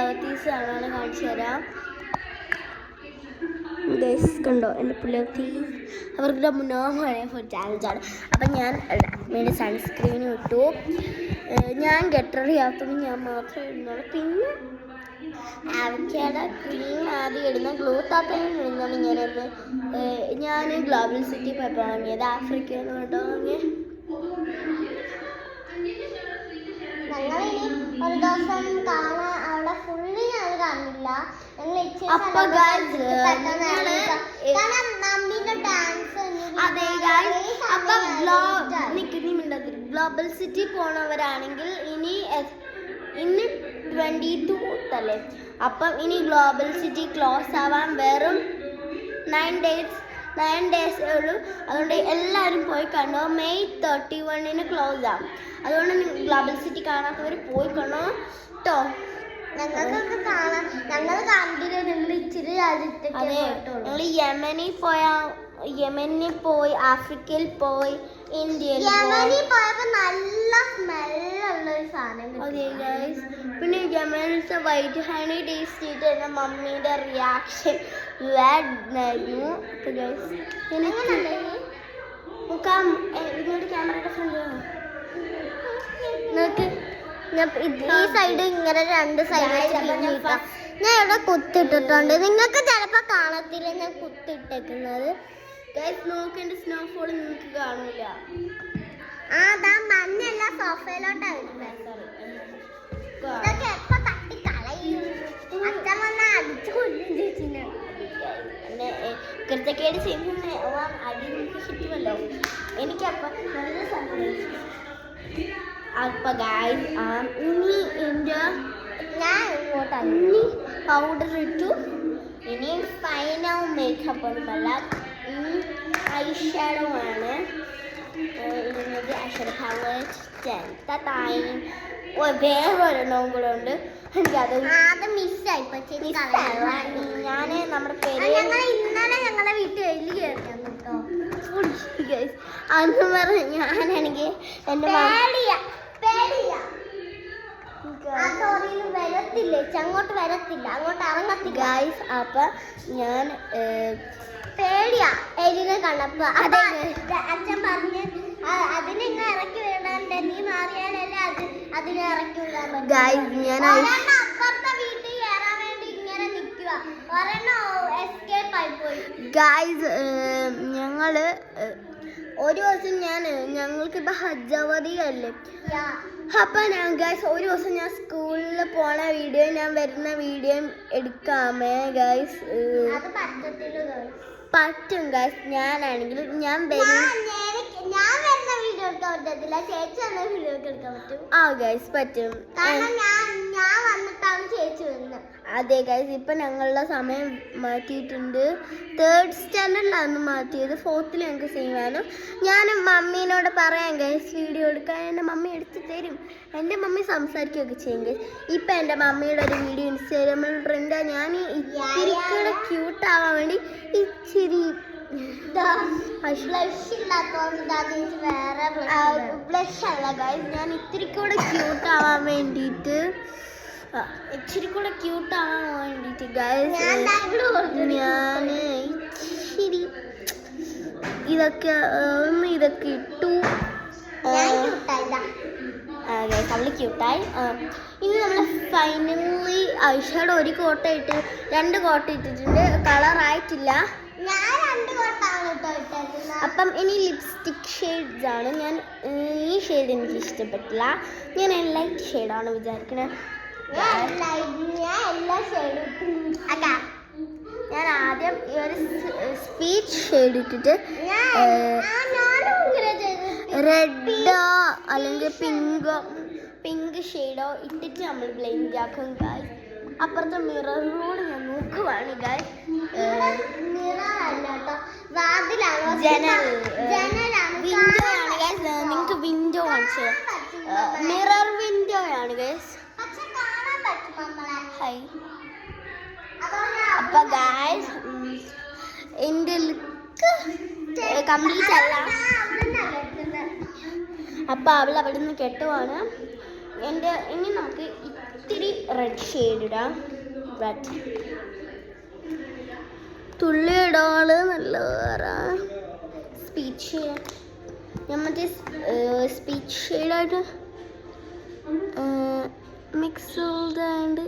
Flower Tis ആണ് കാണിച്ചു തരാം. കണ്ടോ എൻ്റെ പുള്ളികൾ തീസ് അവർക്ക് മനോഹരമായ ഒരു ചാലഞ്ചാണ്. അപ്പം ഞാൻ വേണ്ടി സൺസ്ക്രീൻ ഇട്ടു. ഞാൻ ഗെറ്റ് റെഡി ആക്കുമ്പോൾ ഞാൻ മാത്രമേ ഇടുന്നുള്ളൂ. പിന്നെ അവക്കയുടെ ക്രീം ആദ്യം ഇടുന്ന ഗ്ലൂ താപ്പിൽ ഇടുന്നതാണ് ഇങ്ങനെയൊന്ന്. ഞാൻ ഗ്ലോബൽ സിറ്റി പോയപ്പോൾ വാങ്ങിയത്, ആഫ്രിക്ക എന്ന് പറഞ്ഞിട്ട് വാങ്ങിയ. ഞങ്ങളിനി ഒരു ദിവസം കാണാൻ അവിടെ ഫുള്ളി ഞങ്ങൾ കാണില്ല. അപ്പൊ ഗ്ലോബൽ സിറ്റി പോണവരാണെങ്കിൽ ഇന്ന് 22 അല്ലേ, അപ്പം ഇനി ഗ്ലോബൽ സിറ്റി ക്ലോസ് ആവാൻ വെറും 9 ഡേയ്സ് ഉള്ളൂ. അതുകൊണ്ട് എല്ലാവരും പോയി കണ്ടോ. മെയ് 31 ക്ലോസ് ആവും. അതുകൊണ്ട് ഗ്ലോബൽ സിറ്റി കാണാത്തവർ പോയി കണ്ടോ കേട്ടോ. ഞങ്ങൾക്കൊക്കെ കാണാം. ഞങ്ങൾ കണ്ടില്ല. നിങ്ങൾ ഇച്ചിരി ഞങ്ങൾ യമനിൽ പോയി, ആഫ്രിക്കയിൽ പോയി, ഇന്ത്യയിൽ പോയപ്പോ നല്ല സ്മെല്ലുള്ള ഒരു സാധനം. പിന്നെ യമനിലത്തെ വൈറ്റ് ഹണി ടേസ്റ്റ് ചെയ്തിട്ട് എൻ്റെ മമ്മീൻ്റെ റിയാക്ഷൻ ആയിരുന്നു. ഇങ്ങോട്ട് ക്യാമറയുടെ ഫ്രണ്ട് നോക്ക്. ഈ സൈഡ് ഇങ്ങനെ 2 സൈഡ് ഞാൻ ഇവിടെ കുത്തിട്ടിട്ടുണ്ട്. നിങ്ങൾക്ക് ചിലപ്പോ കാണത്തില്ല ഞാൻ കുത്തിട്ടേക്കുന്നത്. നോക്കേണ്ട സ്നോഫോൾ നിങ്ങൾക്ക് കാണില്ല. അതാ മഞ്ഞല്ല സോഫയിലോട്ടാ വരുന്നത്. ഇതൊക്കെ എപ്പോ തട്ടി കളയും. അച്ഛൻ വന്ന അടിച്ചു കൊല്ലും ചേച്ചിനെ. കൃത്യക്കേട് ചെയ്യുന്ന അടി നിങ്ങൾക്ക് കിട്ടുമല്ലോ. എനിക്കപ്പോ നല്ല സന്തോഷം. അപ്പൊ ഗായ്സ് ഇനി ഞാൻ ഇങ്ങോട്ട് പൗഡർ ഇട്ടു. ഇനി ഫൈനൽ മേക്കപ്പ് ഒന്നുമല്ല, ഐ ഷാഡോ ആണ് ഇടുന്നത്. ഐ ഷാഡോ വേറൊരെണ്ണവും കൂടെ ഉണ്ട്. എനിക്കത് മിസ്സായി. ഞാൻ നമ്മുടെ പേര് ഇന്നലെ ഞങ്ങളുടെ വീട്ടിൽ എലി കേട്ടോ. അന്ന് പറഞ്ഞ ഞാനാണെങ്കിൽ എൻ്റെ അങ്ങോട്ട് വരത്തില്ല, അങ്ങോട്ട് ഇറങ്ങത്തില്ല ഗായ്സ്. അപ്പൊ ഞാൻ പേടിയാ എലിനെ കണ്ടപ്പോ. അച്ഛൻ പറഞ്ഞ് അതിനെ ഇറക്കി വിടാണ്ട് നീ മാറിയാലല്ലേ അതിനെ ഇറക്കി വിടാൻ ഗായ്സ്. ഞാൻ അപ്പുറത്തെ വീട്ടിൽ കയറാൻ വേണ്ടി ഇങ്ങനെ നിൽക്കുക. ഒരെണ്ണം എസ്കേപ്പ് ആയി പോയി ഗായ്സ്. ഞങ്ങള് ഒരു ദിവസം ഞങ്ങൾക്കിപ്പോൾ ഹജ്ജ് അവധിയല്ലേ. അപ്പം ഞാൻ ഗൈസ് ഒരു ദിവസം ഞാൻ സ്കൂളിൽ പോണ വീഡിയോ, ഞാൻ വരുന്ന വീഡിയോ എടുക്കാമേ ഗൈസ്? പറ്റും ഗൈസ്. ഞാനാണെങ്കിൽ ഞാൻ വരുന്ന വീഡിയോ എടുക്കാൻ പറ്റത്തില്ല, ചേച്ചി വന്ന വീഡിയോ എടുക്കാൻ പറ്റും. ആ ഗൈസ് പറ്റും. ഞാൻ വന്നിട്ടാണ് ചേച്ചി വരുന്നത്. അതെ ഗൈസ്. ഇപ്പം ഞങ്ങളുടെ സമയം മാറ്റിയിട്ടുണ്ട്. 3rd സ്റ്റാൻഡേർഡിലാണ് മാറ്റിയത്. 4th ഞങ്ങൾക്ക് ചെയ്യുവാനും. ഞാൻ മമ്മീനോട് പറയാം ഗൈസ് വീഡിയോ എടുക്കാൻ. എൻ്റെ മമ്മി എടുത്ത് തരും. എൻ്റെ മമ്മി സംസാരിക്കുകയൊക്കെ ചെയ്യും ഗൈസ്. ഇപ്പം എൻ്റെ മമ്മിയുടെ ഒരു വീഡിയോ ഇൻസ്റ്റാഗ്രാമിൽ ട്രെൻഡാണ്. ഞാൻ ഇത്തിരി കൂടെ ക്യൂട്ടാവാൻ വേണ്ടി ഇച്ചിരി ബ്ലഷ് അല്ല ഗൈസ്, ഞാൻ ഇത്തിരി കൂടെ ക്യൂട്ടാവാൻ വേണ്ടിയിട്ട് ഗൈസ് ഞാൻ ഇച്ചിരി ഇതൊക്കെ ഇട്ടു. അവള് ക്യൂട്ടായി. ഇനി നമ്മൾ ഫൈനലി ഐഷാഡോ ഒരു കോട്ട ഇട്ട് 2 കോട്ട ഇട്ടിട്ടുണ്ട്. കളറായിട്ടില്ല. അപ്പം ഇനി ലിപ്സ്റ്റിക് ഷെയ്ഡ്സ് ആണ്. ഞാൻ ഈ ഷെയ്ഡ് എനിക്ക് ഇഷ്ടപ്പെട്ടില്ല. ഞാൻ ലൈറ്റ് ഷെയ്ഡാണ് വിചാരിക്കണത്. ഞാൻ ആദ്യം ഈ ഒരു സ്പീച്ച് ഷെയ്ഡ് ഇട്ടിട്ട് റെഡോ അല്ലെങ്കിൽ പിങ്ക് ഷെയ്ഡോ ഇട്ടിട്ട് നമ്മൾ ബ്ലെൻഡ് ആക്കും ഗായ്. അപ്പുറത്തെ മിററിലൂടെ ഞാൻ നോക്കുവാണ് ഗായ്. വിൻഡോ ആണ് ഗൈസ്. നിങ്ങൾക്ക് വിൻഡോ കാണിച്ചു. മിറർ വിൻഡോ ആണ് ഗൈസ്. ഹായ്. അപ്പൊ ഗൈസ് എൻ്റെ ലുക്ക് കംപ്ലീറ്റ് അല്ല. അപ്പൊ അവൾ അവിടെ നിന്ന് കെട്ടുവാണ്. ഇനി നമുക്ക് ഇത്തിരി റെഡ് ഷെയ്ഡ് ഇടാം. റെഡ് തുള്ളി ഇടാള് നല്ല വേറെ സ്പീച്ച് ഷെയ്ഡ്. ഞാൻ മറ്റേ സ്പീച്ച് ഷെയ്ഡായിട്ട് മിക്സ് ചെയ്താണ്ട്